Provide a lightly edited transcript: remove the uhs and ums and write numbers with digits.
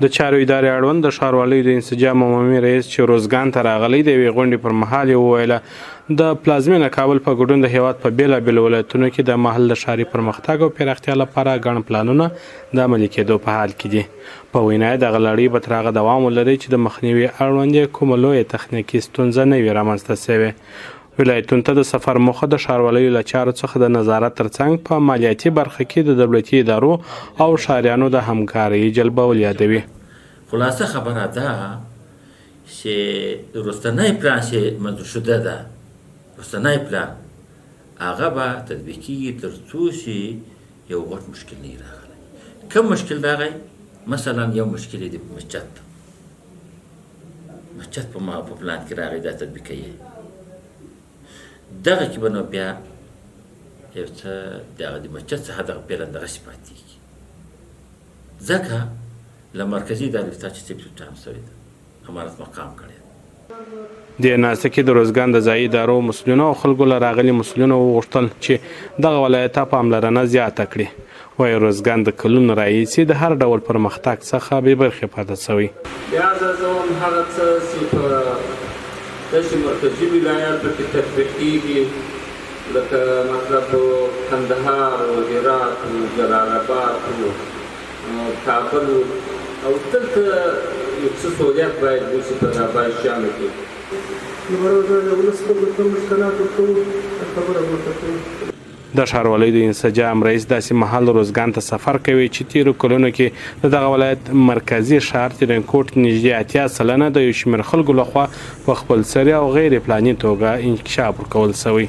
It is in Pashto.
د چارو ادارې اړوند د ښاروالۍ د انسجام عمومي رئیس چې روزګان ته راغلی د یوې غونډې پر مهال یې وویله د پلازمینه کابل په ګډون د هیواد په بېلابېلو ولایتونو کې د محل د ښاري پرمختګ او پراختیا لپاره ګڼ پلانونه د عملي کېدو په حال کې دي. په وینا یې دغه لړۍ به تر هغه دوام ولري چې د مخنیوي اړوند یې کومه لویه تخنیکي ستونزه نه وي رامنځته شوې. ولایتونو ته د سفر موخه د ښاروالیو له چارو څخه د نظارت ترڅنګ په مالیاتي برخه کې د دولتي ادارو او ښاریانو د همکارۍ جلبول یادوي. خلاصه خبره ده چې وروستنی پلان چې منظور شده ده، وروستنی پلان هغه به تطبیق کېږي تر څو چې یو غټ مشکل نه وي راغلی. کوم مشکل راغی؟ مثلا یو مشکل یې د مسجد په پلان کې راغی، دا تطبیق کوي. دغه کې به نو بیا یو څه دغه د مسجد څخه دغه پلان دغسې پاتې کېږي، ځکه له مرکزي ادارې څخه چې سیکرټریان شوی ده، امارت مقام کړی ده. دې ناسته کې د روزګان د ځایي ادارو مسؤلینو او خلکو له راغلي مسؤلینو وغوښتل چې دغه ولایته پاملرنه زیاته کړي. وایي روزګان د کلونو راهیسې د هر ډول پرمختګ څخه بې برخې پاتې شوی. بیا ارزوم هغه څه چې په داسې مرکزي ولایاتو کې تطبیق کېږي، لکه مطلب کندهار و هرات و جلال آباد و کابل او دلته یو څه سهولیت باید وشي په دا باید شامل کړي. د ښاروالۍ د انسجام رئیس داسې مهال روزګان ته سفر کوي چې تیرو کلونو کې د دغه ولایت مرکزي ښار ترینکوټ نږدې 80% د یو شمېر خلکو لخوا په خپلسري او غیر پلاني توګه انکشاف ورکول شوی.